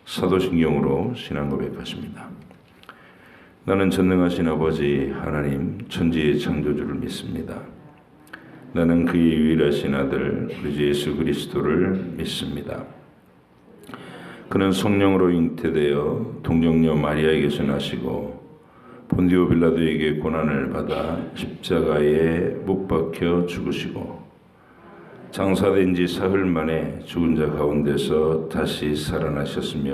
사도신경으로 신앙 고백하십니다. 나는 전능하신 아버지 하나님 천지의 창조주를 믿습니다. 나는 그의 유일하신 아들 우리 주 예수 그리스도를 믿습니다. 그는 성령으로 잉태되어 동정녀 마리아에게서 나시고 본디오 빌라도에게 고난을 받아 십자가에 못 박혀 죽으시고 장사된 지 사흘 만에 죽은 자 가운데서 다시 살아나셨으며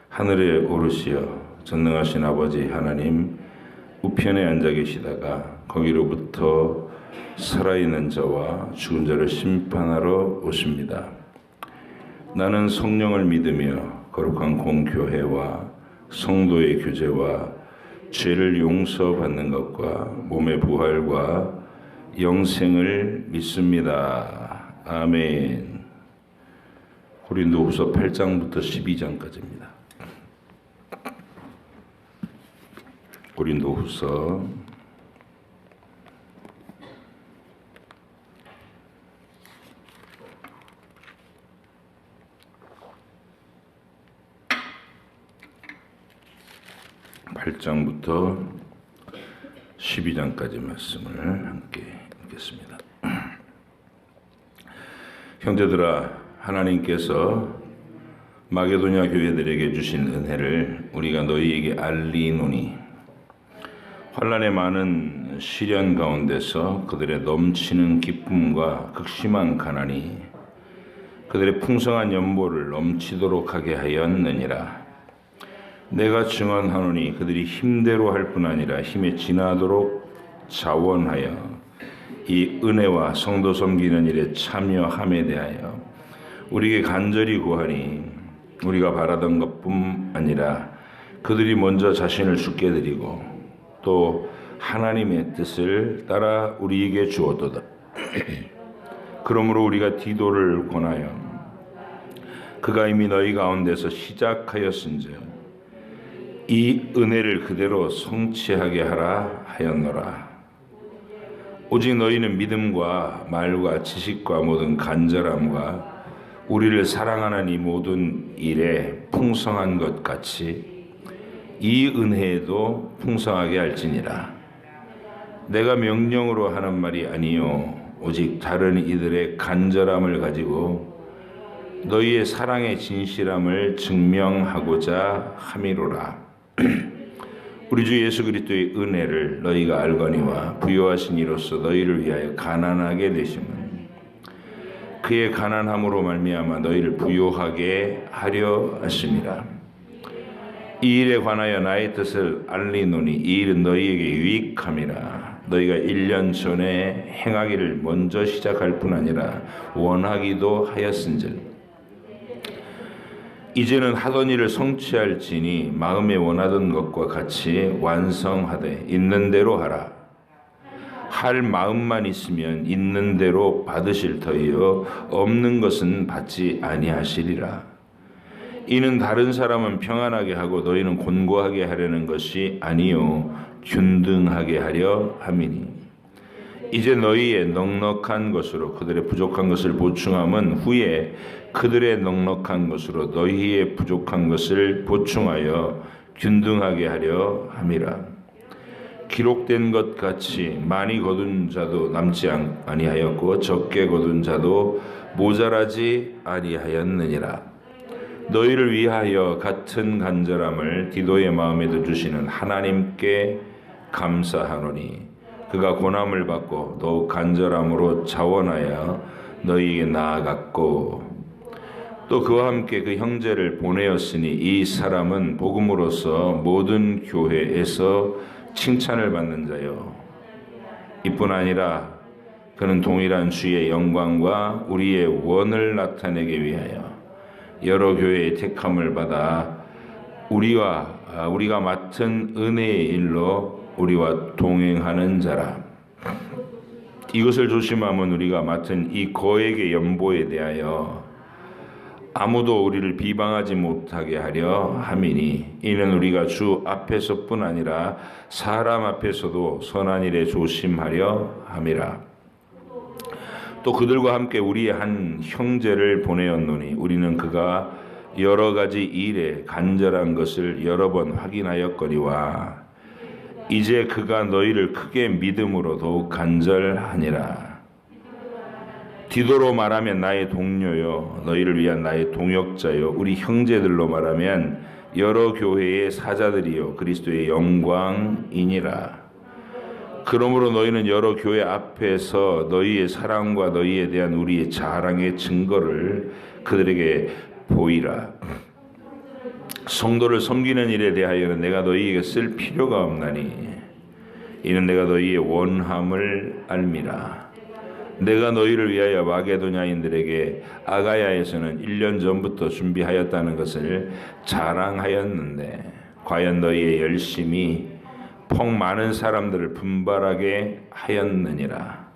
하늘에 오르시어 전능하신 아버지 하나님 우편에 앉아 계시다가 거기로부터 살아있는 자와 죽은 자를 심판하러 오십니다. 나는 성령을 믿으며 거룩한 공교회와 성도의 교제와 죄를 용서받는 것과 몸의 부활과 영생을 믿습니다. 아멘. 고린도후서 8장부터 12장까지입니다. 고린도후서 8장부터 12장까지 말씀을 함께 읽겠습니다. 형제들아, 하나님께서 마게도냐 교회들에게 주신 은혜를 우리가 너희에게 알리노니 환난의 많은 시련 가운데서 그들의 넘치는 기쁨과 극심한 가난이 그들의 풍성한 연보를 넘치도록 하게 하였느니라. 내가 증언하노니 그들이 힘대로 할 뿐 아니라 힘에 지나도록 자원하여 이 은혜와 성도 섬기는 일에 참여함에 대하여 우리에게 간절히 구하니 우리가 바라던 것뿐 아니라 그들이 먼저 자신을 주께 드리고 또 하나님의 뜻을 따라 우리에게 주었도다. 그러므로 우리가 디도를 권하여 그가 이미 너희 가운데서 시작하였은즉 이 은혜를 그대로 성취하게 하라 하였노라. 오직 너희는 믿음과 말과 지식과 모든 간절함과 우리를 사랑하는 이 모든 일에 풍성한 것 같이 이 은혜에도 풍성하게 할지니라. 내가 명령으로 하는 말이 아니요 오직 다른 이들의 간절함을 가지고 너희의 사랑의 진실함을 증명하고자 함이로라. 우리 주 예수 그리스도의 은혜를 너희가 알거니와 부요하신 이로써 너희를 위하여 가난하게 되심은 그의 가난함으로 말미암아 너희를 부요하게 하려 하심이라. 이 일에 관하여 나의 뜻을 알리노니 이 일은 너희에게 유익함이라. 너희가 1년 전에 행하기를 먼저 시작할 뿐 아니라 원하기도 하였은즉 이제는 하던 일을 성취할지니 마음에 원하던 것과 같이 완성하되 있는 대로 하라. 할 마음만 있으면 있는 대로 받으실 터이요 없는 것은 받지 아니하시리라. 이는 다른 사람은 평안하게 하고 너희는 곤고하게 하려는 것이 아니요 균등하게 하려 함이니 이제 너희의 넉넉한 것으로 그들의 부족한 것을 보충함은 후에 그들의 넉넉한 것으로 너희의 부족한 것을 보충하여 균등하게 하려 함이라. 기록된 것 같이 많이 거둔 자도 남지 아니하였고 적게 거둔 자도 모자라지 아니하였느니라. 너희를 위하여 같은 간절함을 디도의 마음에도 주시는 하나님께 감사하노니 그가 고난을 받고 더욱 간절함으로 자원하여 너희에게 나아갔고 또 그와 함께 그 형제를 보내었으니 이 사람은 복음으로서 모든 교회에서 칭찬을 받는 자요 이뿐 아니라 그는 동일한 주의 영광과 우리의 원을 나타내기 위하여 여러 교회의 택함을 받아 우리가 맡은 은혜의 일로 우리와 동행하는 자라. 이것을 조심하면 우리가 맡은 이 거액의 연보에 대하여 아무도 우리를 비방하지 못하게 하려 함이니 이는 우리가 주 앞에서뿐 아니라 사람 앞에서도 선한 일에 조심하려 함이라. 또 그들과 함께 우리의 한 형제를 보내었노니 우리는 그가 여러 가지 일에 간절한 것을 여러 번 확인하였거니와 이제 그가 너희를 크게 믿음으로 더욱 간절하니라. 디도로 말하면 나의 동료요 너희를 위한 나의 동역자요 우리 형제들로 말하면 여러 교회의 사자들이요 그리스도의 영광이니라. 그러므로 너희는 여러 교회 앞에서 너희의 사랑과 너희에 대한 우리의 자랑의 증거를 그들에게 보이라. 성도를 섬기는 일에 대하여는 내가 너희에게 쓸 필요가 없나니 이는 내가 너희의 원함을 알미라. 내가 너희를 위하여 마게도냐인들에게 아가야에서는 1년 전부터 준비하였다는 것을 자랑하였는데 과연 너희의 열심이 폭 많은 사람들을 분발하게 하였느니라.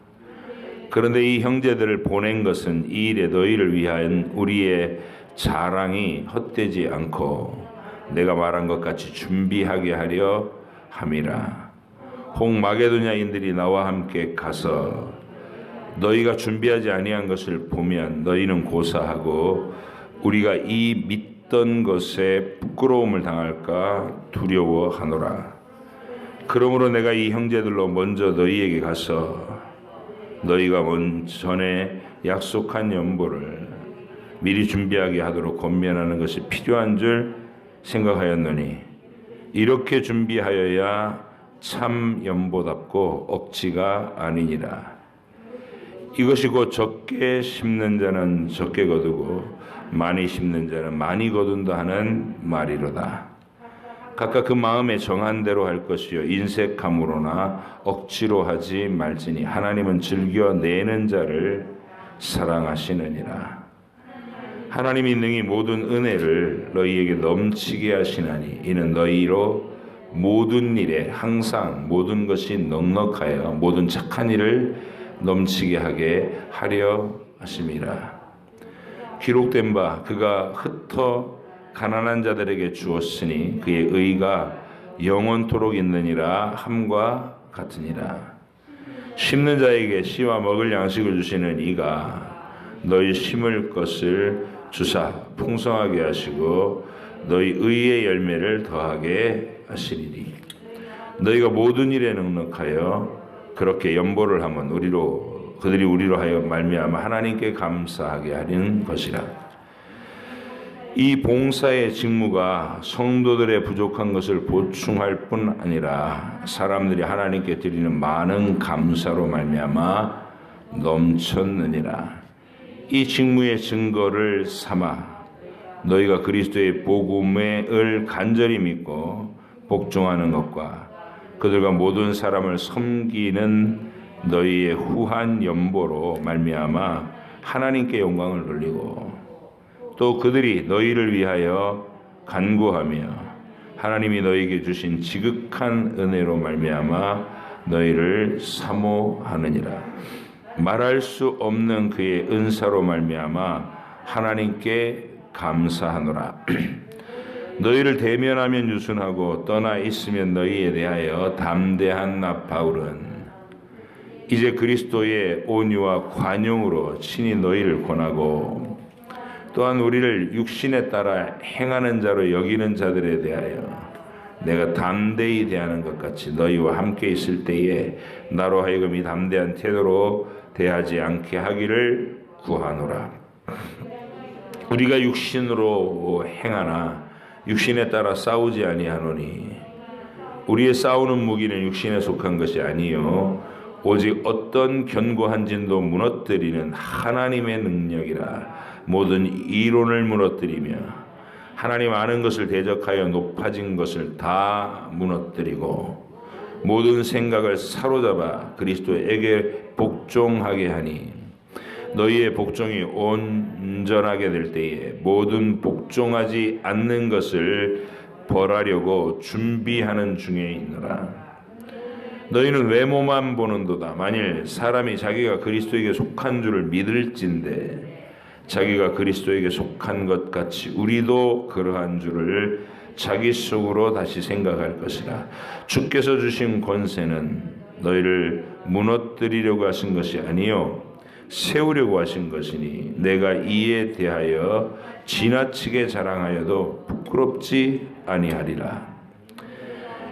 그런데 이 형제들을 보낸 것은 이 일에 너희를 위한 우리의 자랑이 헛되지 않고 내가 말한 것 같이 준비하게 하려 함이라. 혹 마게도냐인들이 나와 함께 가서 너희가 준비하지 아니한 것을 보면 너희는 고사하고 우리가 이 믿던 것에 부끄러움을 당할까 두려워하노라. 그러므로 내가 이 형제들로 먼저 너희에게 가서 너희가 전에 약속한 연보를 미리 준비하게 하도록 권면하는 것이 필요한 줄 생각하였노니 이렇게 준비하여야 참 연보답고 억지가 아니니라. 이것이 곧 적게 심는 자는 적게 거두고 많이 심는 자는 많이 거둔다 하는 말이로다. 각각 그 마음에 정한 대로 할 것이요 인색함으로나 억지로 하지 말지니 하나님은 즐겨 내는 자를 사랑하시느니라. 하나님이 능히 모든 은혜를 너희에게 넘치게 하시나니 이는 너희로 모든 일에 항상 모든 것이 넉넉하여 모든 착한 일을 넘치게 하게 하려 하심이라. 기록된 바 그가 흩어 가난한 자들에게 주었으니 그의 의가 영원토록 있느니라 함과 같으니라. 심는 자에게 씨와 먹을 양식을 주시는 이가 너희 심을 것을 주사 풍성하게 하시고 너희 의의 열매를 더하게 하시리니 너희가 모든 일에 넉넉하여 그렇게 연보를 하면 그들이 우리로 하여 말미암아 하나님께 감사하게 하는 것이라. 이 봉사의 직무가 성도들의 부족한 것을 보충할 뿐 아니라 사람들이 하나님께 드리는 많은 감사로 말미암아 넘쳤느니라. 이 직무의 증거를 삼아 너희가 그리스도의 복음을 간절히 믿고 복종하는 것과 그들과 모든 사람을 섬기는 너희의 후한 연보로 말미암아 하나님께 영광을 돌리고 또 그들이 너희를 위하여 간구하며 하나님이 너희에게 주신 지극한 은혜로 말미암아 너희를 사모하느니라. 말할 수 없는 그의 은사로 말미암아 하나님께 감사하노라. 너희를 대면하면 유순하고 떠나 있으면 너희에 대하여 담대한 나 바울은 이제 그리스도의 온유와 관용으로 친히 너희를 권하고 또한 우리를 육신에 따라 행하는 자로 여기는 자들에 대하여 내가 담대히 대하는 것 같이 너희와 함께 있을 때에 나로 하여금 이 담대한 태도로 대하지 않게 하기를 구하노라. 우리가 육신으로 행하나 육신에 따라 싸우지 아니하노니 우리의 싸우는 무기는 육신에 속한 것이 아니요 오직 어떤 견고한 진도 무너뜨리는 하나님의 능력이라. 모든 이론을 무너뜨리며 하나님 아는 것을 대적하여 높아진 것을 다 무너뜨리고 모든 생각을 사로잡아 그리스도에게 복종하게 하니 너희의 복종이 온전하게 될 때에 모든 복종하지 않는 것을 벌하려고 준비하는 중에 있노라. 너희는 외모만 보는도다. 만일 사람이 자기가 그리스도에게 속한 줄을 믿을진대 자기가 그리스도에게 속한 것 같이 우리도 그러한 줄을 자기 속으로 다시 생각할 것이라. 주께서 주신 권세는 너희를 무너뜨리려고 하신 것이 아니요 세우려고 하신 것이니 내가 이에 대하여 지나치게 자랑하여도 부끄럽지 아니하리라.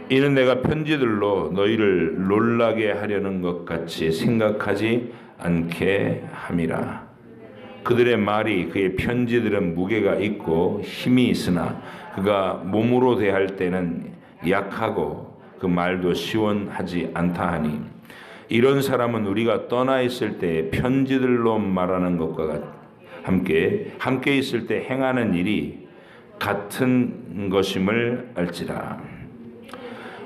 이는 내가 편지들로 너희를 놀라게 하려는 것 같이 생각하지 않게 함이라. 그들의 말이 그의 편지들은 무게가 있고 힘이 있으나 그가 몸으로 대할 때는 약하고 그 말도 시원하지 않다 하니 이런 사람은 우리가 떠나 있을 때 편지들로 말하는 것과 함께 있을 때 행하는 일이 같은 것임을 알지라.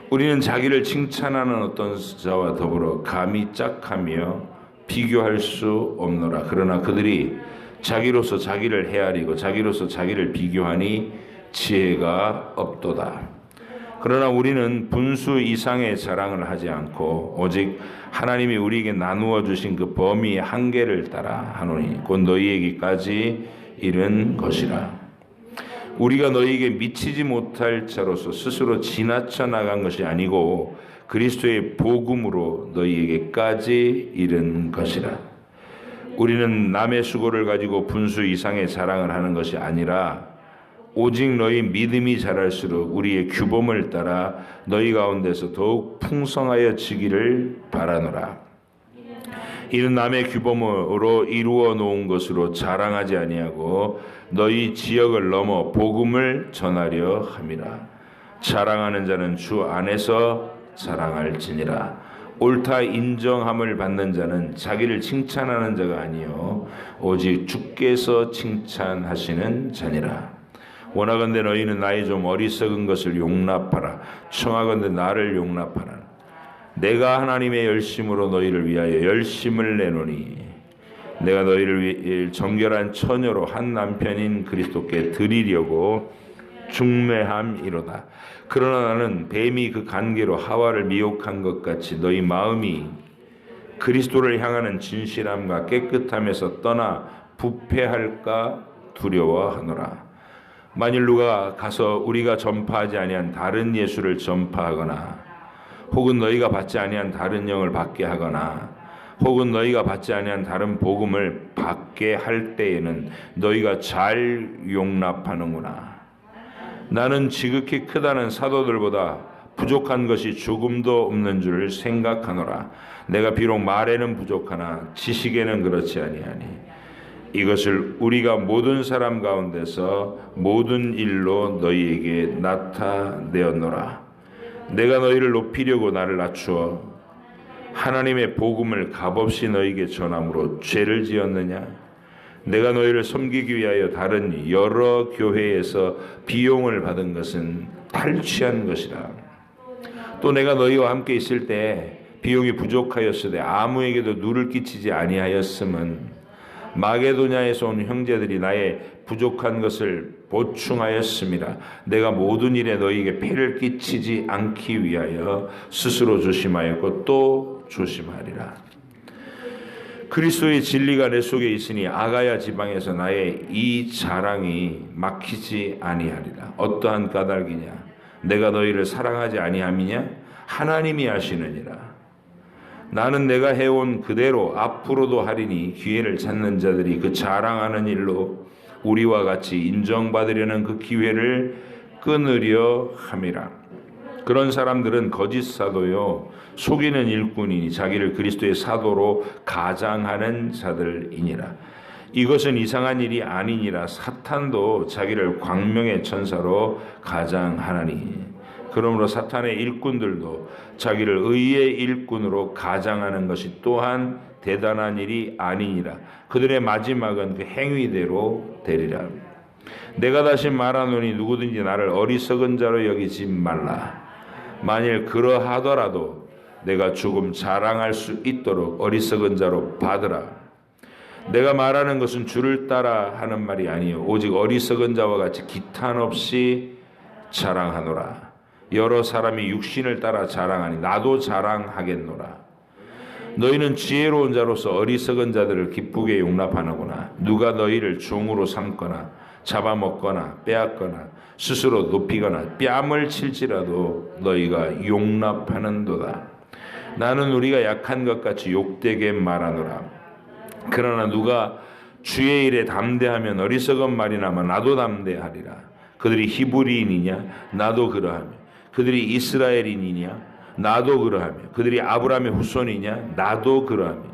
우리는 자기를 칭찬하는 어떤 자와 더불어 감히 짝하며 비교할 수 없노라. 그러나 그들이 자기로서 자기를 헤아리고 자기로서 자기를 비교하니 지혜가 없도다. 그러나 우리는 분수 이상의 자랑을 하지 않고 오직 하나님이 우리에게 나누어 주신 그 범위의 한계를 따라 하노니 곧 너희에게까지 이른 것이라. 우리가 너희에게 미치지 못할 자로서 스스로 지나쳐 나간 것이 아니고 그리스도의 복음으로 너희에게까지 이른 것이라. 우리는 남의 수고를 가지고 분수 이상의 자랑을 하는 것이 아니라 오직 너희 믿음이 자랄수록 우리의 규범을 따라 너희 가운데서 더욱 풍성하여지기를 바라노라. 이는 남의 규범으로 이루어 놓은 것으로 자랑하지 아니하고 너희 지역을 넘어 복음을 전하려 함이라. 자랑하는 자는 주 안에서 자랑할지니라. 옳다 인정함을 받는 자는 자기를 칭찬하는 자가 아니요 오직 주께서 칭찬하시는 자니라. 원하건대 너희는 나의 좀 어리석은 것을 용납하라. 청하건대 나를 용납하라. 내가 하나님의 열심으로 너희를 위하여 열심을 내노니 내가 너희를 위해 정결한 처녀로 한 남편인 그리스도께 드리려고 중매함이로다. 그러나 나는 뱀이 그 간계로 하와를 미혹한 것 같이 너희 마음이 그리스도를 향하는 진실함과 깨끗함에서 떠나 부패할까 두려워하노라. 만일 누가 가서 우리가 전파하지 아니한 다른 예수를 전파하거나 혹은 너희가 받지 아니한 다른 영을 받게 하거나 혹은 너희가 받지 아니한 다른 복음을 받게 할 때에는 너희가 잘 용납하는구나. 나는 지극히 크다는 사도들보다 부족한 것이 조금도 없는 줄 생각하노라. 내가 비록 말에는 부족하나 지식에는 그렇지 아니하니 이것을 우리가 모든 사람 가운데서 모든 일로 너희에게 나타내었노라. 내가 너희를 높이려고 나를 낮추어 하나님의 복음을 값없이 너희에게 전함으로 죄를 지었느냐? 내가 너희를 섬기기 위하여 다른 여러 교회에서 비용을 받은 것은 탈취한 것이라. 또 내가 너희와 함께 있을 때 비용이 부족하였으되 아무에게도 누를 끼치지 아니하였음은 마게도냐에서 온 형제들이 나의 부족한 것을 보충하였습니다. 내가 모든 일에 너희에게 폐를 끼치지 않기 위하여 스스로 조심하였고 또 조심하리라. 그리스도의 진리가 내 속에 있으니 아가야 지방에서 나의 이 자랑이 막히지 아니하리라. 어떠한 까닭이냐? 내가 너희를 사랑하지 아니함이냐? 하나님이 아시느니라. 나는 내가 해온 그대로 앞으로도 하리니 기회를 찾는 자들이 그 자랑하는 일로 우리와 같이 인정받으려는 그 기회를 끊으려 함이라. 그런 사람들은 거짓 사도요 속이는 일꾼이니 자기를 그리스도의 사도로 가장하는 자들이니라. 이것은 이상한 일이 아니니라. 사탄도 자기를 광명의 천사로 가장하나니 그러므로 사탄의 일꾼들도 자기를 의의 일꾼으로 가장하는 것이 또한 대단한 일이 아니니라. 그들의 마지막은 그 행위대로 되리라. 내가 다시 말하노니 누구든지 나를 어리석은 자로 여기지 말라. 만일 그러하더라도 내가 조금 자랑할 수 있도록 어리석은 자로 받으라. 내가 말하는 것은 주를 따라 하는 말이 아니요 오직 어리석은 자와 같이 기탄 없이 자랑하노라. 여러 사람이 육신을 따라 자랑하니 나도 자랑하겠노라. 너희는 지혜로운 자로서 어리석은 자들을 기쁘게 용납하는구나. 누가 너희를 종으로 삼거나 잡아먹거나 빼앗거나 스스로 높이거나 뺨을 칠지라도 너희가 용납하는도다. 나는 우리가 약한 것 같이 욕되게 말하노라. 그러나 누가 주의 일에 담대하면 어리석은 말이 나마 나도 담대하리라. 그들이 히브리인이냐 나도 그러하며 그들이 이스라엘인이냐 나도 그러하며 그들이 아브라함의 후손이냐 나도 그러하며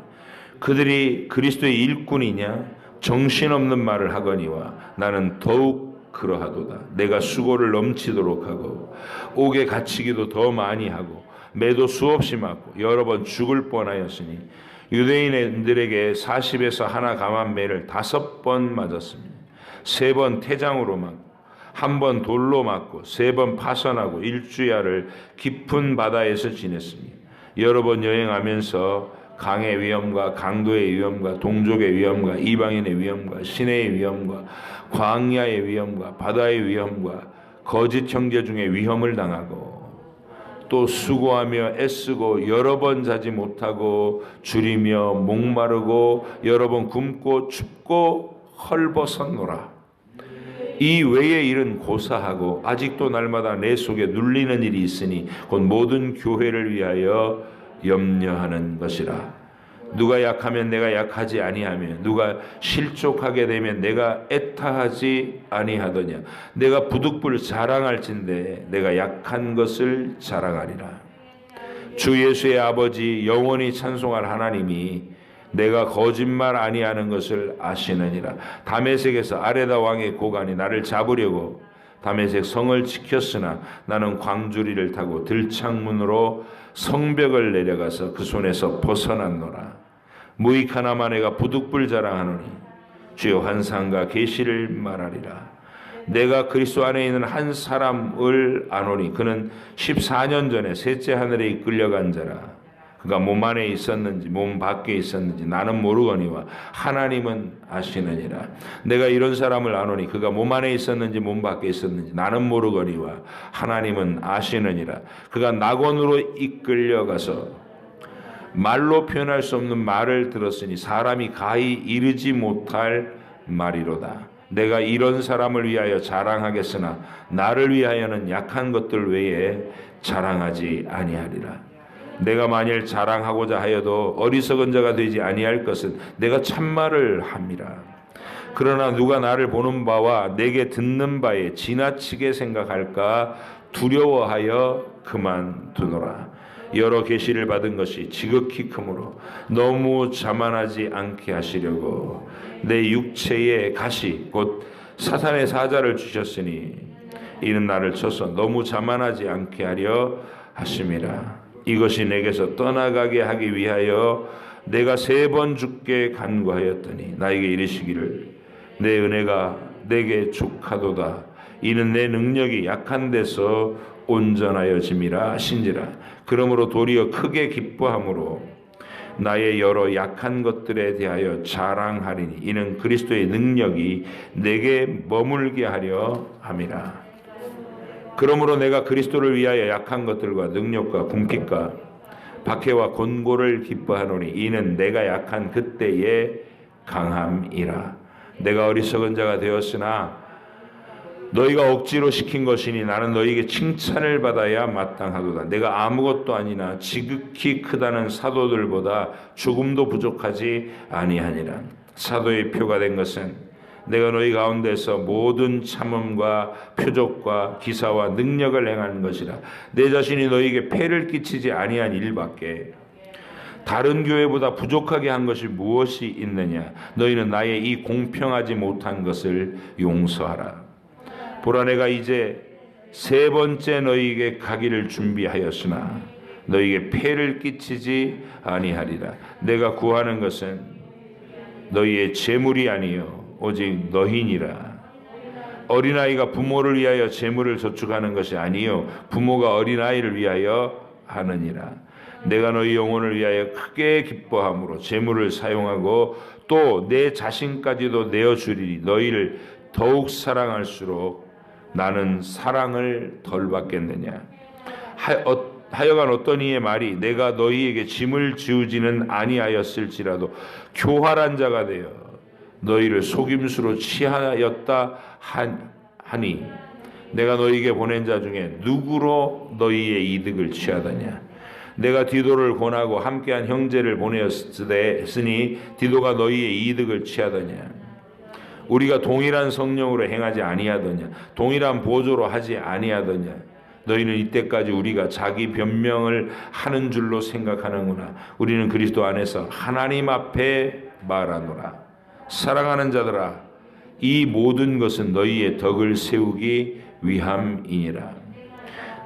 그들이 그리스도의 일꾼이냐 정신없는 말을 하거니와 나는 더욱 그러하도다. 내가 수고를 넘치도록 하고 옥에 갇히기도 더 많이 하고 매도 수없이 맞고 여러 번 죽을 뻔하였으니 유대인들에게 40에서 하나 감한 매를 5번 맞았습니다. 3번 태장으로 맞고 1번 돌로 맞고 3번 파선하고 1주야를 깊은 바다에서 지냈습니다. 여러 번 여행하면서 강의 위험과 강도의 위험과 동족의 위험과 이방인의 위험과 시내의 위험과 광야의 위험과 바다의 위험과 거짓 형제 중에 위험을 당하고 또 수고하며 애쓰고 여러 번 자지 못하고 줄이며 목마르고 여러 번 굶고 춥고 헐벗었노라. 이 외의 일은 고사하고 아직도 날마다 내 속에 눌리는 일이 있으니 곧 모든 교회를 위하여 염려하는 것이라. 누가 약하면 내가 약하지 아니하며 누가 실족하게 되면 내가 애타하지 아니하더냐. 내가 부득불 자랑할진대 내가 약한 것을 자랑하리라. 주 예수의 아버지 영원히 찬송할 하나님이 내가 거짓말 아니하는 것을 아시느니라. 다메섹에서 아레다 왕의 고관이 나를 잡으려고 다메섹 성을 지켰으나 나는 광주리를 타고 들창문으로 성벽을 내려가서 그 손에서 벗어났노라. 무익한 아마네가 부득불 자랑하노니 주여 환상과 계시를 말하리라. 내가 그리스도 안에 있는 한 사람을 아노니 그는 14년 전에 셋째 하늘에 이끌려간 자라. 그가 몸 안에 있었는지 몸 밖에 있었는지 나는 모르거니와 하나님은 아시느니라. 내가 이런 사람을 아노니 그가 몸 안에 있었는지 몸 밖에 있었는지 나는 모르거니와 하나님은 아시느니라. 그가 낙원으로 이끌려가서 말로 표현할 수 없는 말을 들었으니 사람이 가히 이르지 못할 말이로다. 내가 이런 사람을 위하여 자랑하겠으나 나를 위하여는 약한 것들 외에 자랑하지 아니하리라. 내가 만일 자랑하고자 하여도 어리석은 자가 되지 아니할 것은 내가 참말을 함이라. 그러나 누가 나를 보는 바와 내게 듣는 바에 지나치게 생각할까 두려워하여 그만두노라. 여러 계시를 받은 것이 지극히 크므로 너무 자만하지 않게 하시려고 내 육체에 가시 곧 사탄의 사자를 주셨으니 이는 나를 쳐서 너무 자만하지 않게 하려 하심이라. 이것이 내게서 떠나가게 하기 위하여 내가 3번 죽게 간구하였더니 나에게 이르시기를 내 은혜가 내게 족하도다. 이는 내 능력이 약한 데서 온전하여짐이라 하신지라. 그러므로 도리어 크게 기뻐함으로 나의 여러 약한 것들에 대하여 자랑하리니 이는 그리스도의 능력이 내게 머물게 하려 함이라. 그러므로 내가 그리스도를 위하여 약한 것들과 능력과 궁핍과 박해와 곤고를 기뻐하노니 이는 내가 약한 그때의 강함이라. 내가 어리석은 자가 되었으나 너희가 억지로 시킨 것이니 나는 너희에게 칭찬을 받아야 마땅하도다. 내가 아무것도 아니나 지극히 크다는 사도들보다 조금도 부족하지 아니하니라. 사도의 표가 된 것은 내가 너희 가운데서 모든 참음과 표적과 기사와 능력을 행하는 것이라. 내 자신이 너희에게 폐를 끼치지 아니한 일밖에 다른 교회보다 부족하게 한 것이 무엇이 있느냐. 너희는 나의 이 공평하지 못한 것을 용서하라. 보라 내가 이제 3번째 너희에게 가기를 준비하였으나 너희에게 폐를 끼치지 아니하리라. 내가 구하는 것은 너희의 재물이 아니요 오직 너희니라. 어린아이가 부모를 위하여 재물을 저축하는 것이 아니요 부모가 어린아이를 위하여 하느니라. 내가 너희 영혼을 위하여 크게 기뻐함으로 재물을 사용하고 또 내 자신까지도 내어주리니 너희를 더욱 사랑할수록 나는 사랑을 덜 받겠느냐. 하여간 어떤 이의 말이 내가 너희에게 짐을 지우지는 아니하였을지라도 교활한 자가 되어 너희를 속임수로 취하였다 하니 내가 너희에게 보낸 자 중에 누구로 너희의 이득을 취하더냐. 내가 디도를 권하고 함께한 형제를 보내었으니 디도가 너희의 이득을 취하더냐. 우리가 동일한 성령으로 행하지 아니하더냐? 동일한 보조로 하지 아니하더냐? 너희는 이때까지 우리가 자기 변명을 하는 줄로 생각하는구나. 우리는 그리스도 안에서 하나님 앞에 말하노라. 사랑하는 자들아, 이 모든 것은 너희의 덕을 세우기 위함이니라.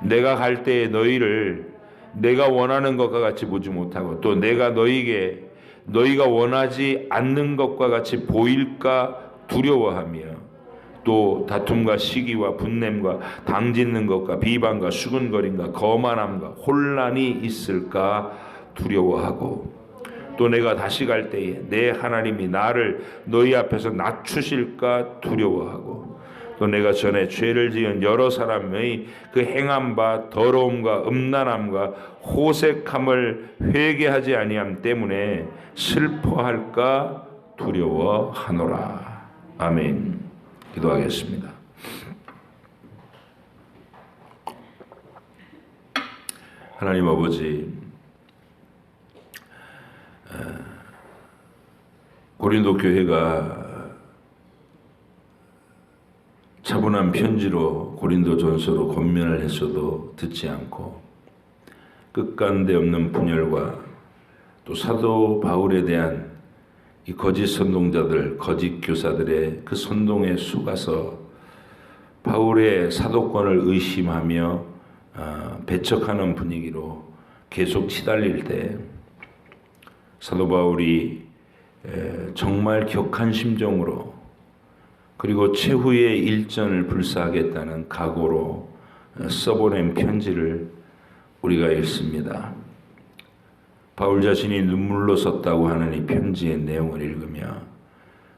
내가 갈 때에 너희를 내가 원하는 것과 같이 보지 못하고, 또 내가 너희가 원하지 않는 것과 같이 보일까 두려워하며, 또 다툼과 시기와 분냄과 당짓는 것과 비방과 수군거림과 거만함과 혼란이 있을까 두려워하고, 또 내가 다시 갈 때에 내 하나님이 나를 너희 앞에서 낮추실까 두려워하고, 또 내가 전에 죄를 지은 여러 사람의 그 행한 바 더러움과 음란함과 호색함을 회개하지 아니함 때문에 슬퍼할까 두려워하노라. 아멘. 기도하겠습니다. 하나님 아버지, 고린도 교회가 차분한 편지로 고린도전서로 권면을 했어도 듣지 않고, 끝간데 없는 분열과 또 사도 바울에 대한 이 거짓 선동자들, 거짓 교사들의 그 선동에 속아서 바울의 사도권을 의심하며 배척하는 분위기로 계속 치달릴 때, 사도 바울이 정말 격한 심정으로, 그리고 최후의 일전을 불사하겠다는 각오로 써보낸 편지를 우리가 읽습니다. 바울 자신이 눈물로 썼다고 하는 이 편지의 내용을 읽으며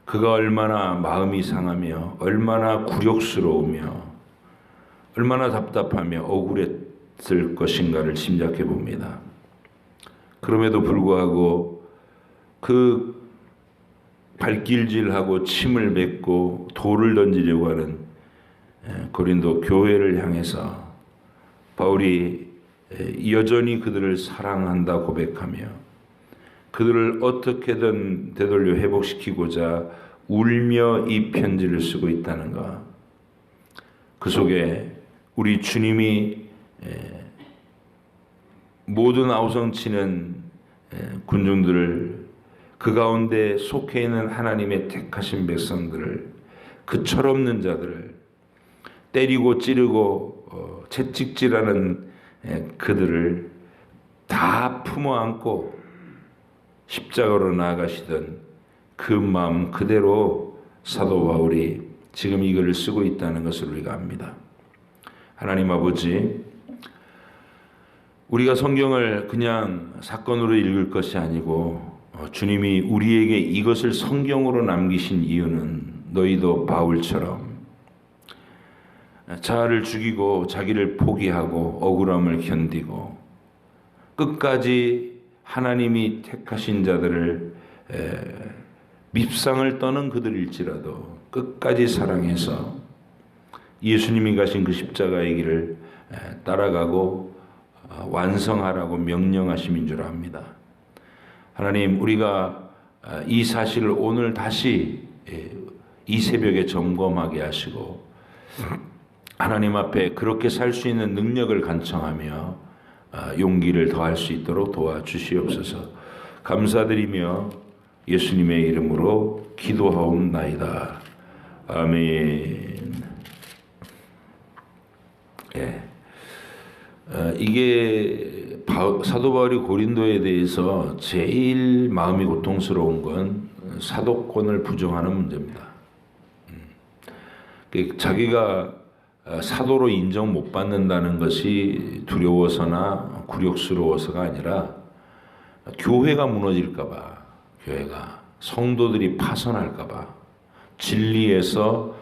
그가 얼마나 마음이 상하며 얼마나 굴욕스러우며 얼마나 답답하며 억울했을 것인가를 짐작해 봅니다. 그럼에도 불구하고 그 발길질하고 침을 뱉고 돌을 던지려고 하는 고린도 교회를 향해서 바울이 여전히 그들을 사랑한다 고백하며 그들을 어떻게든 되돌려 회복시키고자 울며 이 편지를 쓰고 있다는 것, 그 속에 우리 주님이 모든 아우성치는 군중들을, 그 가운데 속해 있는 하나님의 택하신 백성들을, 그 철없는 자들을, 때리고 찌르고 채찍질하는 그들을 다 품어 안고 십자가로 나아가시던 그 마음 그대로 사도 바울이 지금 이 글을 쓰고 있다는 것을 우리가 압니다. 하나님 아버지, 우리가 성경을 그냥 사건으로 읽을 것이 아니고 주님이 우리에게 이것을 성경으로 남기신 이유는 너희도 바울처럼 자아를 죽이고 자기를 포기하고 억울함을 견디고 끝까지 하나님이 택하신 자들을 밉상을 떠는 그들일지라도 끝까지 사랑해서 예수님이 가신 그 십자가의 길을 따라가고 완성하라고 명령하심인 줄 압니다. 하나님, 우리가 이 사실을 오늘 다시 이 새벽에 점검하게 하시고 하나님 앞에 그렇게 살 수 있는 능력을 간청하며 용기를 더할 수 있도록 도와주시옵소서. 감사드리며 예수님의 이름으로 기도하옵나이다. 아멘. 이게 사도 바울이 고린도에 대해서 제일 마음이 고통스러운 건 사도권을 부정하는 문제입니다. 자기가 사도로 인정 못 받는다는 것이 두려워서나 굴욕스러워서가 아니라 교회가 무너질까봐, 교회가 성도들이 파선할까봐, 진리에서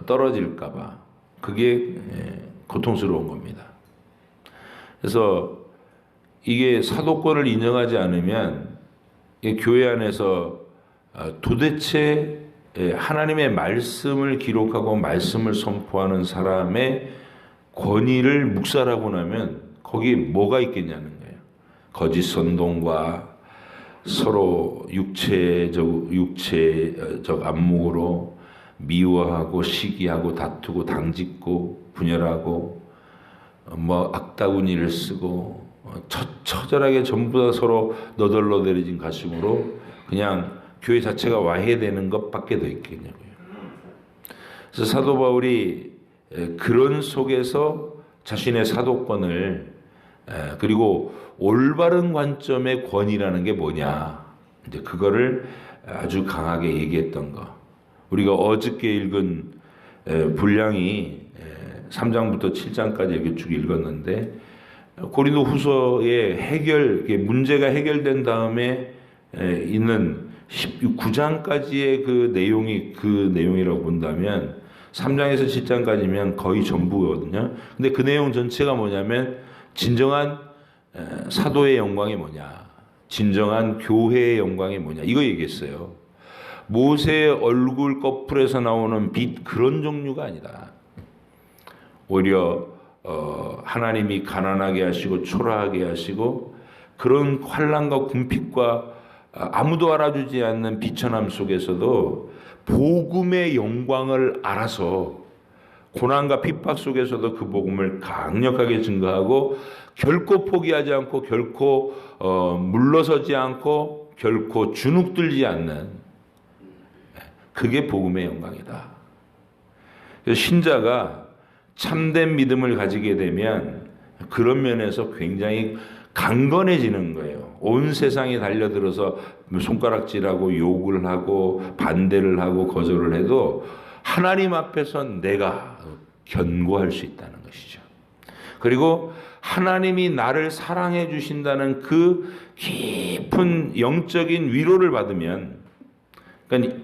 떨어질까봐, 그게 고통스러운 겁니다. 그래서 이게 사도권을 인정하지 않으면 교회 안에서 도대체 하나님의 말씀을 기록하고 말씀을 선포하는 사람의 권위를 묵살하고 나면 거기에 뭐가 있겠냐는 거예요. 거짓 선동과 서로 육체적 안목으로 미워하고 시기하고 다투고 당짓고 분열하고 뭐 악다구니를 쓰고 처절하게 전부 다 서로 너덜너덜해진 가슴으로 그냥 교회 자체가 와해되는 것밖에 더 있겠냐고요. 그래서 사도 바울이 그런 속에서 자신의 사도권을 그리고 올바른 관점의 권위라는 게 뭐냐, 이제 그거를 아주 강하게 얘기했던 거. 우리가 어저께 읽은 분량이 3장부터 7장까지 이렇게 쭉 읽었는데, 고린도 후서의 문제가 해결된 다음에 있는 9장까지의 그 내용이라고 본다면 3장에서 7장까지면 거의 전부거든요. 근데 그 내용 전체가 뭐냐면 진정한 사도의 영광이 뭐냐, 진정한 교회의 영광이 뭐냐, 이거 얘기했어요. 모세의 얼굴 꺼풀에서 나오는 빛, 그런 종류가 아니다. 오히려 하나님이 가난하게 하시고 초라하게 하시고 그런 환난과 궁핍과 아무도 알아주지 않는 비천함 속에서도 복음의 영광을 알아서 고난과 핍박 속에서도 그 복음을 강력하게 증거하고 결코 포기하지 않고 결코 물러서지 않고 결코 주눅들지 않는, 그게 복음의 영광이다. 그래서 신자가 참된 믿음을 가지게 되면 그런 면에서 굉장히 강건해지는 거예요. 온 세상에 달려들어서 손가락질하고 욕을 하고 반대를 하고 거절을 해도 하나님 앞에서 내가 견고할 수 있다는 것이죠. 그리고 하나님이 나를 사랑해 주신다는 그 깊은 영적인 위로를 받으면, 그러니까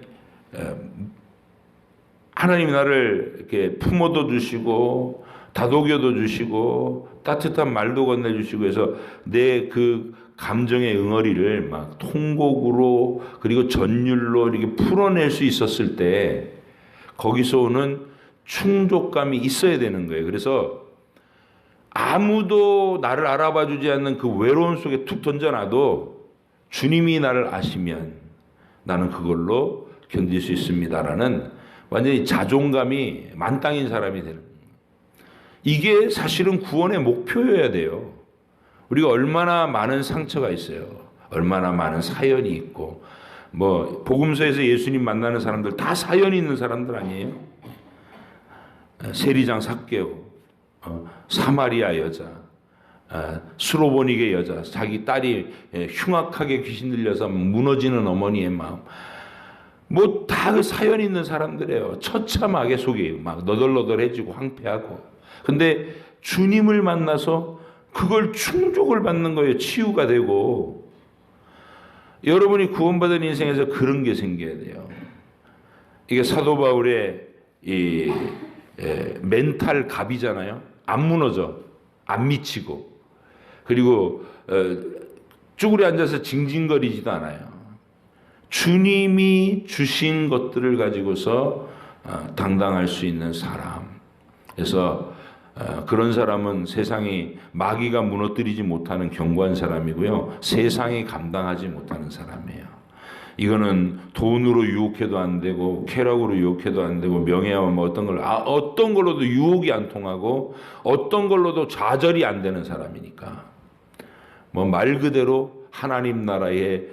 하나님이 나를 이렇게 품어도 주시고 다독여도 주시고 따뜻한 말도 건네주시고 해서 내 그 감정의 응어리를 막 통곡으로 그리고 전율로 이렇게 풀어낼 수 있었을 때 거기서 오는 충족감이 있어야 되는 거예요. 그래서 아무도 나를 알아봐 주지 않는 그 외로움 속에 툭 던져놔도 주님이 나를 아시면 나는 그걸로 견딜 수 있습니다라는 완전히 자존감이 만땅인 사람이 되는 거예요. 이게 사실은 구원의 목표여야 돼요. 우리가 얼마나 많은 상처가 있어요. 얼마나 많은 사연이 있고, 뭐 복음서에서 예수님 만나는 사람들 다 사연이 있는 사람들 아니에요? 세리장 삭개오, 사마리아 여자, 수로보닉의 여자, 자기 딸이 흉악하게 귀신 들려서 무너지는 어머니의 마음, 뭐 다 그 사연이 있는 사람들이에요. 처참하게 속이 막 너덜너덜해지고 황폐하고. 근데 주님을 만나서 그걸 충족을 받는 거예요. 치유가 되고. 여러분이 구원받은 인생에서 그런 게 생겨야 돼요. 이게 사도 바울의 이 멘탈 갑이잖아요. 안 무너져, 안 미치고, 그리고 쭈그려 앉아서 징징거리지도 않아요. 주님이 주신 것들을 가지고서 당당할 수 있는 사람. 그래서 그런 사람은 세상이 마귀가 무너뜨리지 못하는 견고한 사람이고요. 세상이 감당하지 못하는 사람이에요. 이거는 돈으로 유혹해도 안 되고 쾌락으로 유혹해도 안 되고 명예와 뭐 어떤 걸로도 유혹이 안 통하고 어떤 걸로도 좌절이 안 되는 사람이니까, 뭐 말 그대로 하나님 나라의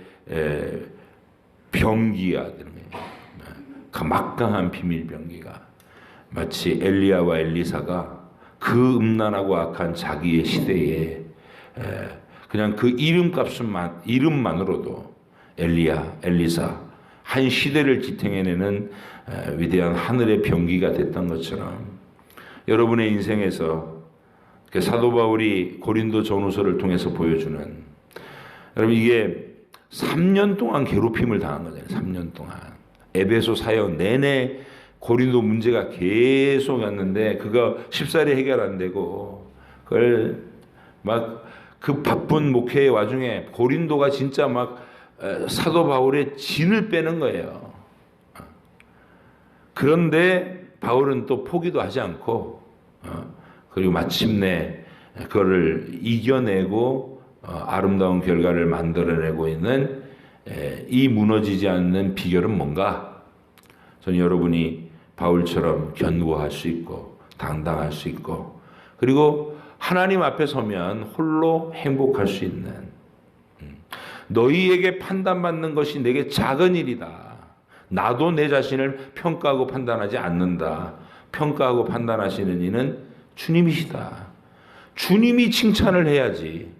병기가 되는 거예요. 막강한 비밀 병기가 마치 엘리야와 엘리사가 그 음란하고 악한 자기의 시대에 그냥 그 이름만으로도 엘리야, 엘리사 한 시대를 지탱해내는 위대한 하늘의 병기가 됐던 것처럼 여러분의 인생에서 사도 바울이 고린도 전후서를 통해서 보여주는, 여러분 이게 3년 동안 괴롭힘을 당한 거잖아요. 3년 동안 에베소 사역 내내 고린도 문제가 계속이었는데 그거 쉽사리 해결 안 되고, 그걸 막 그 바쁜 목회의 와중에 고린도가 진짜 막 사도 바울의 진을 빼는 거예요. 그런데 바울은 또 포기도 하지 않고 그리고 마침내 그거를 이겨내고 아름다운 결과를 만들어내고 있는 이 무너지지 않는 비결은 뭔가? 저는 여러분이 바울처럼 견고할 수 있고 당당할 수 있고, 그리고 하나님 앞에 서면 홀로 행복할 수 있는, 너희에게 판단받는 것이 내게 작은 일이다. 나도 내 자신을 평가하고 판단하지 않는다. 평가하고 판단하시는 이는 주님이시다. 주님이 칭찬을 해야지.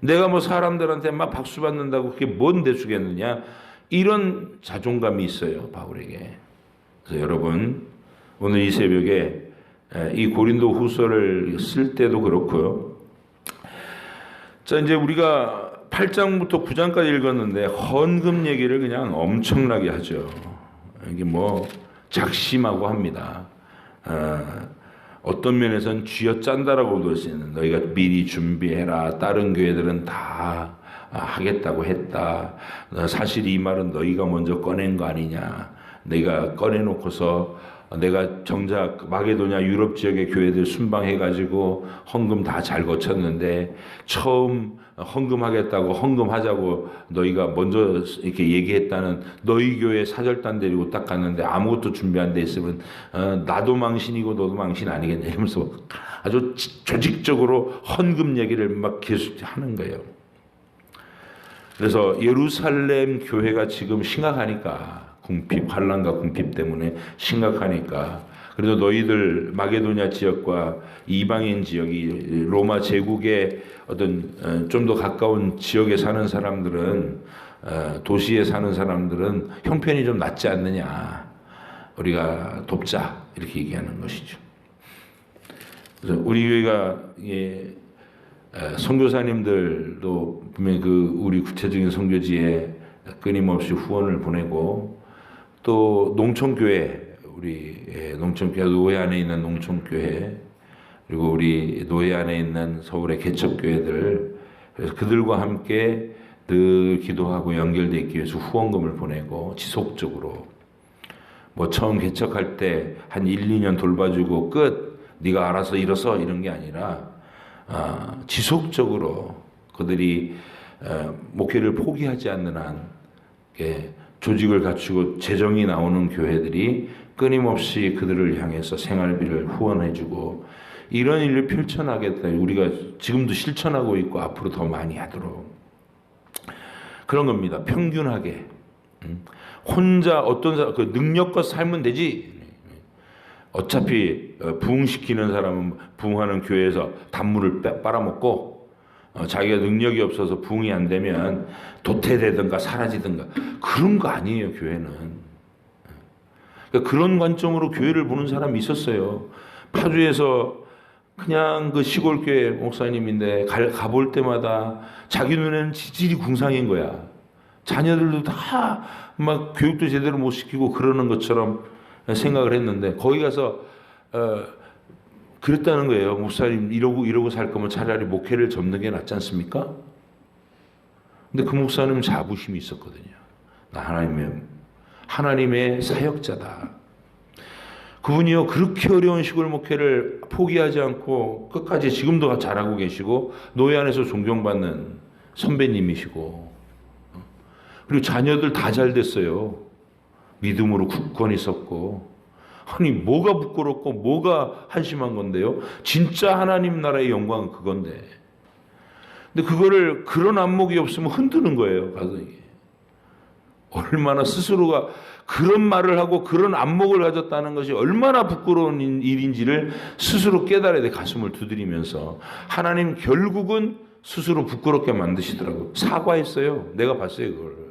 내가 뭐 사람들한테 막 박수 받는다고 그게 뭔 대수겠느냐. 이런 자존감이 있어요, 바울에게. 그래서 여러분, 오늘 이 새벽에 이 고린도 후서를 쓸 때도 그렇고요. 자, 이제 우리가 8장부터 9장까지 읽었는데 헌금 얘기를 그냥 엄청나게 하죠. 이게 뭐 작심하고 합니다. 어떤 면에서는 쥐어짠다라고 볼 수 있는, 너희가 미리 준비해라. 다른 교회들은 다 하겠다고 했다. 사실 이 말은 너희가 먼저 꺼낸 거 아니냐. 내가 꺼내놓고서 내가 정작 마게도냐 유럽 지역의 교회들 순방해가지고 헌금 다 잘 거쳤는데 처음 헌금하겠다고 헌금하자고 너희가 먼저 이렇게 얘기했다는 너희 교회 사절단 데리고 딱 갔는데 아무것도 준비 안 돼 있으면 나도 망신이고 너도 망신 아니겠냐 이러면서 아주 조직적으로 헌금 얘기를 막 계속 하는 거예요. 그래서 예루살렘 교회가 지금 심각하니까, 궁핍, 환란과 궁핍 때문에 심각하니까, 그래도 너희들 마게도냐 지역과 이방인 지역이 로마 제국의 어떤 좀 더 가까운 지역에 사는 사람들은, 도시에 사는 사람들은 형편이 좀 낫지 않느냐, 우리가 돕자, 이렇게 얘기하는 것이죠. 그래서 우리 교회가 선교사님들도 분명히 그 우리 구체적인 선교지에 끊임없이 후원을 보내고, 또 농촌교회, 우리 농촌교회, 노예 안에 있는 농촌교회, 그리고 우리 노예 안에 있는 서울의 개척교회들, 그래서 그들과 함께 늘 기도하고 연결되어 있기 위해서 후원금을 보내고, 지속적으로 뭐 처음 개척할 때 한 1, 2년 돌봐주고 끝, 네가 알아서 일어서, 이런 게 아니라 지속적으로 그들이 목회를 포기하지 않는 한 조직을 갖추고 재정이 나오는 교회들이 끊임없이 그들을 향해서 생활비를 후원해주고, 이런 일을 펼쳐나겠다. 우리가 지금도 실천하고 있고 앞으로 더 많이 하도록, 그런 겁니다. 평균하게 혼자 어떤 사람 그 능력껏 살면 되지. 어차피 부흥시키는 사람은 부흥하는 교회에서 단물을 빨아먹고, 자기가 능력이 없어서 부흥이 안 되면 도태되든가 사라지든가, 그런 거 아니에요, 교회는. 그러니까 그런 관점으로 교회를 보는 사람이 있었어요. 파주에서 그냥 그 시골교회 목사님인데 가볼 때마다 자기 눈에는 지질이 궁상인 거야. 자녀들도 다 막 교육도 제대로 못 시키고 그러는 것처럼 생각을 했는데, 거기 가서 그랬다는 거예요. 목사님 이러고 살 거면 차라리 목회를 접는 게 낫지 않습니까? 근데 그 목사님은 자부심이 있었거든요. 나 하나님의 사역자다. 그분이요, 그렇게 어려운 시골 목회를 포기하지 않고 끝까지 지금도 잘하고 계시고, 노예 안에서 존경받는 선배님이시고, 그리고 자녀들 다 잘 됐어요. 믿음으로 굳건히 섰고. 아니, 뭐가 부끄럽고 뭐가 한심한 건데요? 진짜 하나님 나라의 영광은 그건데. 근데 그거를, 그런 안목이 없으면 흔드는 거예요, 가서 이게. 얼마나 스스로가 그런 말을 하고 그런 안목을 가졌다는 것이 얼마나 부끄러운 일인지를 스스로 깨달아야 돼. 가슴을 두드리면서. 하나님 결국은 스스로 부끄럽게 만드시더라고요. 사과했어요. 내가 봤어요, 그걸.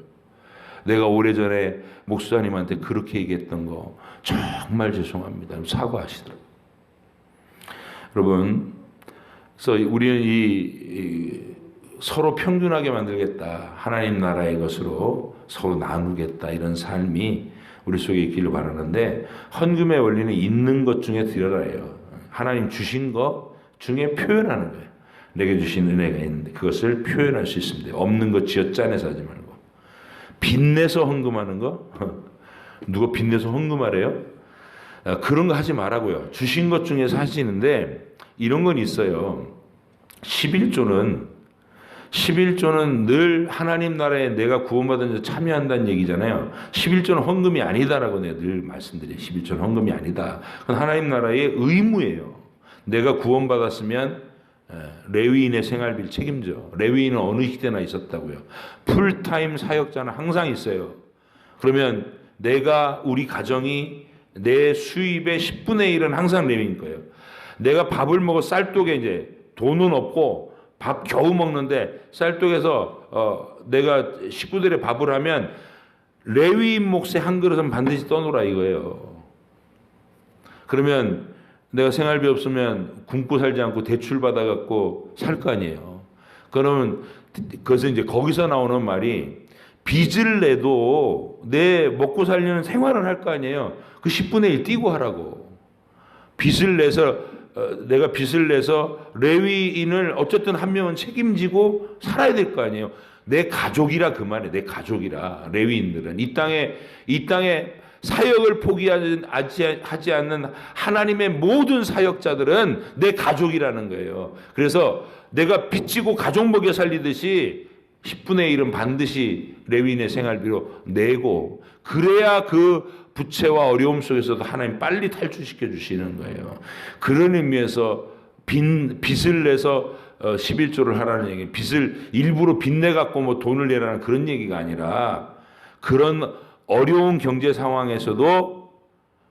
내가 오래전에 목사님한테 그렇게 얘기했던 거 정말 죄송합니다. 사과하시더라고요. 여러분, 그래서 우리는 이 서로 평균하게 만들겠다, 하나님 나라의 것으로 서로 나누겠다, 이런 삶이 우리 속에 있기를 바라는데, 헌금의 원리는 있는 것 중에 드려라예요. 하나님 주신 것 중에 표현하는 거예요. 내게 주신 은혜가 있는데 그것을 표현할 수 있습니다. 없는 것 쥐어짜내서 하지 말고. 빚내서 헌금하는 거? 누가 빚내서 헌금하래요? 그런 거 하지 말라고요. 주신 것 중에서 하시는데, 이런 건 있어요. 11조는 11조는 늘 하나님 나라에 내가 구원받은 데 참여한다는 얘기잖아요. 11조는 헌금이 아니다라고 내가 늘 말씀드려요. 11조는 헌금이 아니다. 그건 하나님 나라의 의무예요. 내가 구원받았으면 레위인의 생활비를 책임져. 레위인은 어느 시대나 있었다고요. 풀타임 사역자는 항상 있어요. 그러면 우리 가정이 내 수입의 10분의 1은 항상 레위인 거예요. 내가 밥을 먹어 쌀독에 이제 돈은 없고 밥 겨우 먹는데 쌀독에서 내가 식구들의 밥을 하면 레위인 몫의 한 그릇은 반드시 떠놓으라 이거예요. 그러면 내가 생활비 없으면 굶고 살지 않고 대출 받아갖고 살 거 아니에요. 그러면 그래서 이제 거기서 나오는 말이 빚을 내도 내 먹고 살려는 생활을 할 거 아니에요. 그 10분의 1 띄고 하라고. 빚을 내서 내가 빚을 내서 레위인을 어쨌든 한 명은 책임지고 살아야 될 거 아니에요. 내 가족이라 그 말이에요. 내 가족이라. 레위인들은 이 땅에 사역을 포기하지 않는 하나님의 모든 사역자들은 내 가족이라는 거예요. 그래서 내가 빚지고 가족 먹여 살리듯이 10분의 1은 반드시 레위인의 생활비로 내고, 그래야 그 부채와 어려움 속에서도 하나님 빨리 탈출시켜 주시는 거예요. 그런 의미에서 빚을 내서 11조를 하라는 얘기, 빚을 일부러 빚내 갖고 뭐 돈을 내라는 그런 얘기가 아니라, 그런 어려운 경제 상황에서도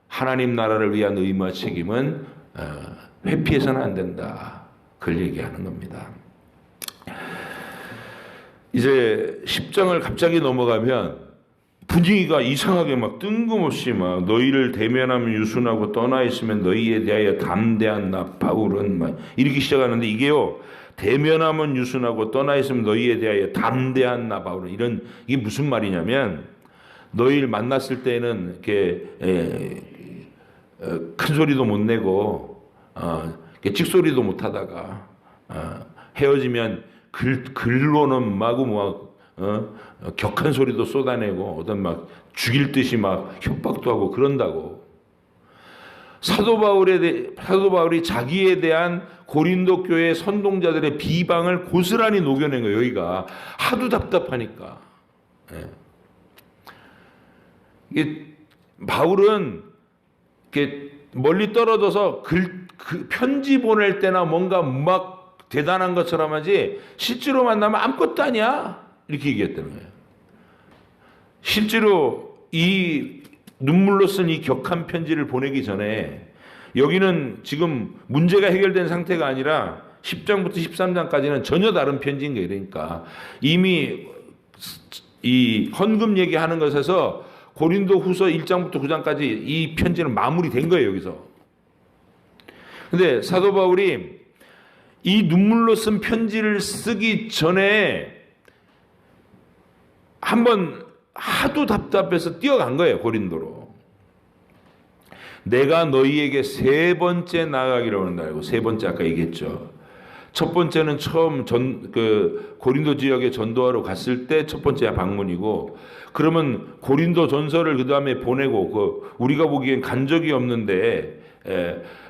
하나님 나라를 위한 의무와 책임은 회피해서는 안 된다. 그걸 얘기하는 겁니다. 이제 10장을 갑자기 넘어가면 분위기가 이상하게 막 뜬금없이 막 너희를 대면하면 유순하고 떠나 있으면 너희에 대하여 담대한 나 바울은 막 이렇게 시작하는데, 이게요, 대면하면 유순하고 떠나 있으면 너희에 대하여 담대한 나 바울은 이게 무슨 말이냐면, 너희를 만났을 때는 이렇게 큰 소리도 못 내고 찍소리도 못 하다가 헤어지면 글로는 마구 격한 소리도 쏟아내고 어떤 막 죽일 듯이 막 협박도 하고 그런다고. 사도 바울이 자기에 대한 고린도 교회 선동자들의 비방을 고스란히 녹여낸 거예요. 여기가 하도 답답하니까. 이게 바울은 이렇게 멀리 떨어져서 편지 보낼 때나 뭔가 막 대단한 것처럼 하지, 실제로 만나면 아무것도 아니야 이렇게 얘기했다는 거예요. 실제로 이 눈물로 쓴 이 격한 편지를 보내기 전에, 여기는 지금 문제가 해결된 상태가 아니라 10장부터 13장까지는 전혀 다른 편지인 거예요. 그러니까 이미 이 헌금 얘기하는 것에서 고린도 후서 1장부터 9장까지 이 편지는 마무리된 거예요. 여기서. 근데 사도 바울이 이 눈물로 쓴 편지를 쓰기 전에 한번 하도 답답해서 뛰어간 거예요. 고린도로. 내가 너희에게 3번째 나아가기로 한다. 알고 3번째 아까 얘기했죠. 첫 번째는 처음 고린도 지역에 전도하러 갔을 때 첫 번째 방문이고, 그러면 고린도 전서를 그 다음에 보내고, 우리가 보기엔 간 적이 없는데,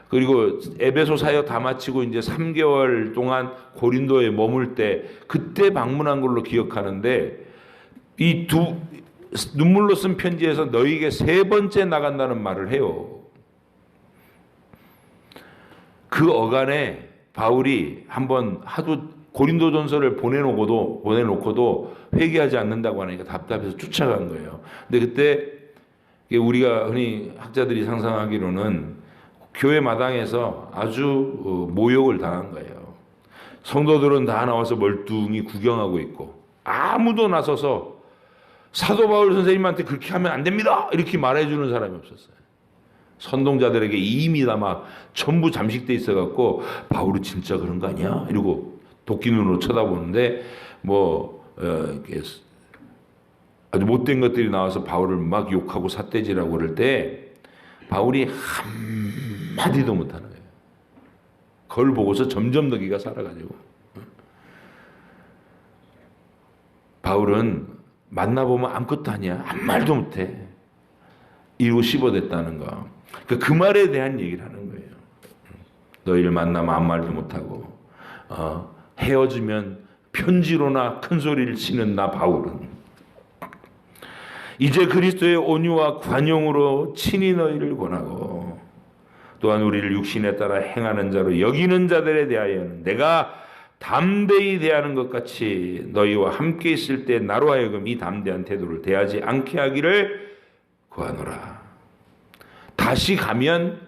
그리고 에베소 사역 다 마치고 이제 3개월 동안 고린도에 머물 때 그때 방문한 걸로 기억하는데, 이 눈물로 쓴 편지에서 너희에게 3번째 나간다는 말을 해요. 그 어간에 바울이 한번 하도 고린도 전서를 보내놓고도 회개하지 않는다고 하니까 답답해서 쫓아간 거예요. 근데 그때 우리가 흔히 학자들이 상상하기로는 교회 마당에서 아주 모욕을 당한 거예요. 성도들은 다 나와서 멀뚱히 구경하고 있고, 아무도 나서서 사도 바울 선생님한테 그렇게 하면 안 됩니다 이렇게 말해주는 사람이 없었어요. 선동자들에게 이미 다 막 전부 잠식돼 있어갖고, 바울이 진짜 그런 거 아니야? 이러고 도끼 눈으로 쳐다보는데, 아주 못된 것들이 나와서 바울을 막 욕하고 삿대질하고 그럴 때 바울이 한마디도 못하는 거예요. 그걸 보고서 점점 더 기가 살아가지고, 바울은 만나보면 아무것도 아니야, 아무 말도 못해, 이러고 씹어댔다는 거. 그 말에 대한 얘기를 하는 거예요. 너희를 만나면 아무 말도 못하고, 헤어지면 편지로나 큰 소리를 치는 나 바울은 이제 그리스도의 온유와 관용으로 친히 너희를 권하고 또한 우리를 육신에 따라 행하는 자로 여기는 자들에 대하여는 내가 담대히 대하는 것 같이 너희와 함께 있을 때 나로 하여금 이 담대한 태도를 대하지 않게 하기를 구하노라. 다시 가면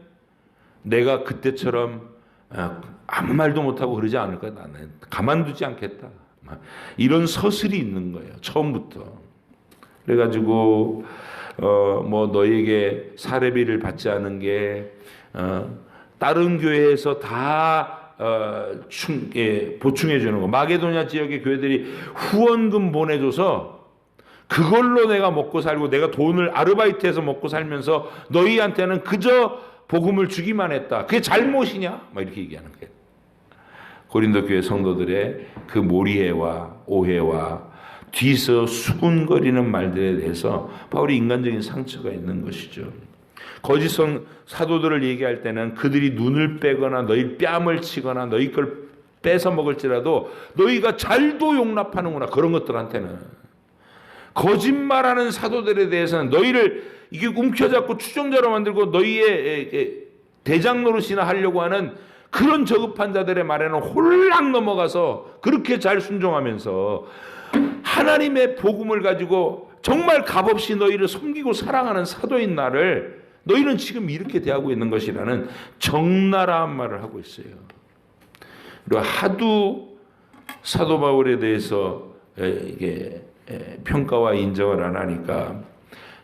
내가 그때처럼 아무 말도 못하고 그러지 않을 거야. 나는 가만두지 않겠다. 이런 서슬이 있는 거예요. 처음부터. 그래가지고 뭐 너희에게 사례비를 받지 않은 게 다른 교회에서 다 보충해 주는 거. 마게도냐 지역의 교회들이 후원금 보내줘서 그걸로 내가 먹고 살고 내가 돈을 아르바이트해서 먹고 살면서 너희한테는 그저 복음을 주기만 했다. 그게 잘못이냐? 막 이렇게 얘기하는 거예요. 고린도 교회 성도들의 그 모리애와 오해와 뒤에서 수군거리는 말들에 대해서 바울이 인간적인 상처가 있는 것이죠. 거짓성 사도들을 얘기할 때는 그들이 눈을 빼거나 너희 뺨을 치거나 너희 걸 뺏어 먹을지라도 너희가 잘도 용납하는구나. 그런 것들한테는. 거짓말하는 사도들에 대해서는 너희를 이게 움켜잡고 추종자로 만들고 너희의 대장 노릇이나 하려고 하는 그런 저급한 자들의 말에는 홀랑 넘어가서 그렇게 잘 순종하면서 하나님의 복음을 가지고 정말 값없이 너희를 섬기고 사랑하는 사도인 나를 너희는 지금 이렇게 대하고 있는 것이라는 적나라한 말을 하고 있어요. 그리고 하도 사도 바울에 대해서 이게 평가와 인정을 안 하니까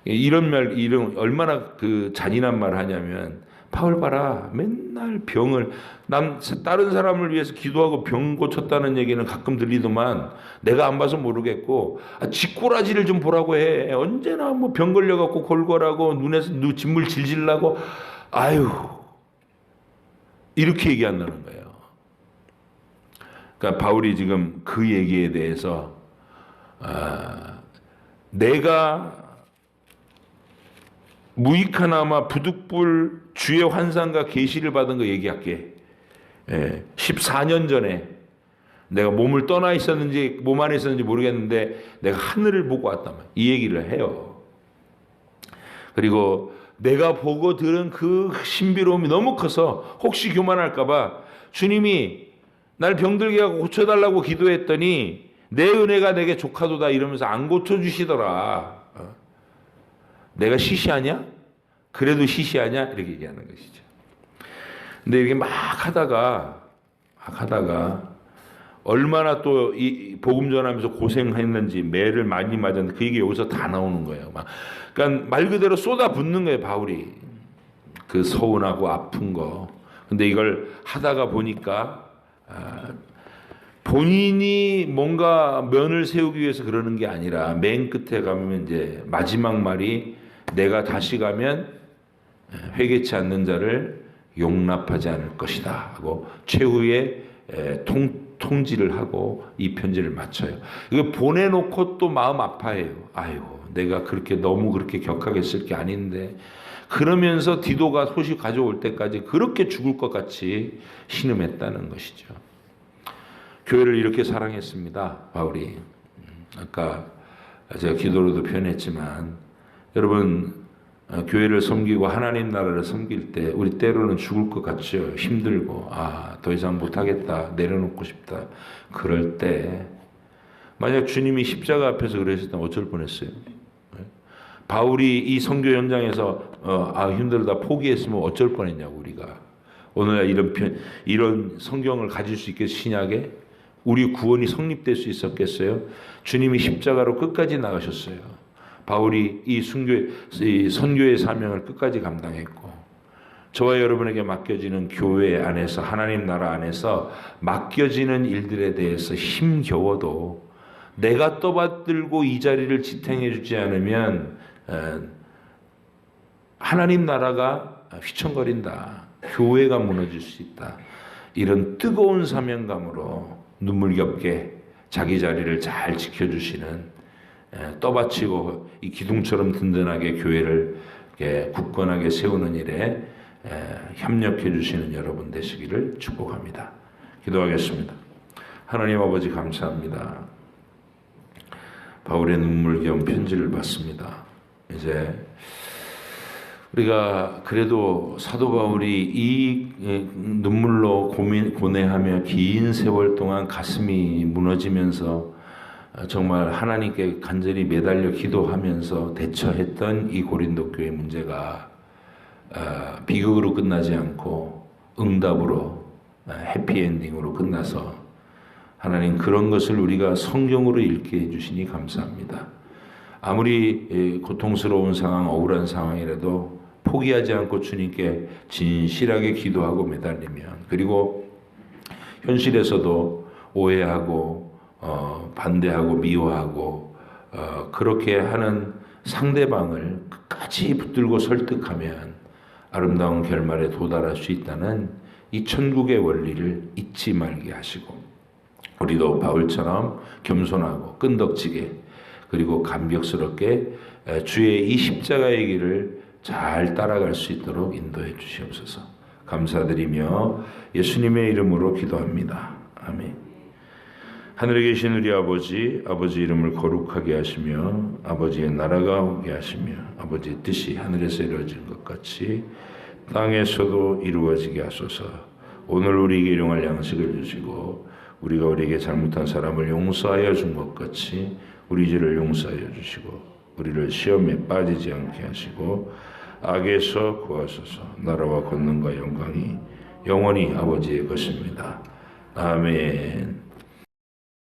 이런 얼마나 그 잔인한 말을 하냐면 바울 봐라 맨날 병을 다른 사람을 위해서 기도하고 병 고쳤다는 얘기는 가끔 들리더만 내가 안 봐서 모르겠고 쥐꼬라지를 좀 보라고 해. 언제나 뭐 병 걸려갖고 골골하고 눈에서 진물 질질 나고 아유 이렇게 얘기한다는 거예요. 그러니까 바울이 지금 그 얘기에 대해서 내가 무익하나마 부득불 주의 환상과 계시를 받은 거 얘기할게. 14년 전에 내가 몸을 떠나 있었는지 몸 안에 있었는지 모르겠는데 내가 하늘을 보고 왔단 말이야. 이 얘기를 해요. 그리고 내가 보고 들은 그 신비로움이 너무 커서 혹시 교만할까 봐 주님이 날 병들게 하고 고쳐달라고 기도했더니 내 은혜가 내게 족하도다 이러면서 안 고쳐주시더라. 내가 시시하냐? 그래도 시시하냐? 이렇게 얘기하는 것이죠. 근데 이렇게 막 하다가 얼마나 또 이 복음 전하면서 고생했는지 매를 많이 맞았는데 그 얘기 여기서 다 나오는 거예요. 그러니까 말 그대로 쏟아붓는 거예요, 바울이. 그 서운하고 아픈 거. 근데 이걸 하다가 보니까 본인이 뭔가 면을 세우기 위해서 그러는 게 아니라 맨 끝에 가면 이제 마지막 말이 내가 다시 가면 회개치 않는 자를 용납하지 않을 것이다 하고 최후의 통지를 하고 이 편지를 마쳐요. 이거 보내놓고 또 마음 아파해요. 아이고 내가 너무 그렇게 격하게 쓸 게 아닌데 그러면서 디도가 소식 가져올 때까지 그렇게 죽을 것 같이 신음했다는 것이죠. 교회를 이렇게 사랑했습니다. 바울이. 아까 제가 기도로도 표현했지만 여러분 교회를 섬기고 하나님 나라를 섬길 때 우리 때로는 죽을 것 같죠. 힘들고 더 이상 못하겠다. 내려놓고 싶다. 그럴 때 만약 주님이 십자가 앞에서 그러셨다면 어쩔 뻔했어요. 바울이 이 선교 현장에서 힘들다 포기했으면 어쩔 뻔했냐고 우리가. 오늘날 이런 성경을 가질 수 있겠어요. 신약에 우리 구원이 성립될 수 있었겠어요? 주님이 십자가로 끝까지 나가셨어요. 바울이 이 선교의 사명을 끝까지 감당했고 저와 여러분에게 맡겨지는 교회 안에서 하나님 나라 안에서 맡겨지는 일들에 대해서 힘겨워도 내가 떠받들고 이 자리를 지탱해 주지 않으면 하나님 나라가 휘청거린다. 교회가 무너질 수 있다. 이런 뜨거운 사명감으로 눈물겹게 자기 자리를 잘 지켜주시는 떠받치고 이 기둥처럼 든든하게 교회를 굳건하게 세우는 일에 협력해 주시는 여러분 되시기를 축복합니다. 기도하겠습니다. 하나님 아버지 감사합니다. 바울의 눈물 겸 편지를 받습니다. 이제 우리가 그래도 사도 바울이 이 눈물로 고뇌하며 긴 세월 동안 가슴이 무너지면서 정말 하나님께 간절히 매달려 기도하면서 대처했던 이 고린도 교회 문제가 비극으로 끝나지 않고 응답으로 해피엔딩으로 끝나서 하나님 그런 것을 우리가 성경으로 읽게 해주시니 감사합니다. 아무리 고통스러운 상황, 억울한 상황이라도 포기하지 않고 주님께 진실하게 기도하고 매달리면, 그리고 현실에서도 오해하고 반대하고 미워하고 그렇게 하는 상대방을 끝까지 붙들고 설득하면 아름다운 결말에 도달할 수 있다는 이 천국의 원리를 잊지 말게 하시고, 우리도 바울처럼 겸손하고 끈덕지게 그리고 감격스럽게 주의 이 십자가의 길을 잘 따라갈 수 있도록 인도해 주시옵소서. 감사드리며 예수님의 이름으로 기도합니다. 아멘. 하늘에 계신 우리 아버지, 아버지 이름을 거룩하게 하시며 아버지의 나라가 오게 하시며 아버지의 뜻이 하늘에서 이루어진 것 같이 땅에서도 이루어지게 하소서. 오늘 우리에게 일용할 양식을 주시고 우리가 우리에게 잘못한 사람을 용서하여 준 것 같이 우리 죄를 용서하여 주시고 우리를 시험에 빠지지 않게 하시고 악에서 구하소서. 나라와 권능과 영광이 영원히 아버지의 것입니다. 아멘.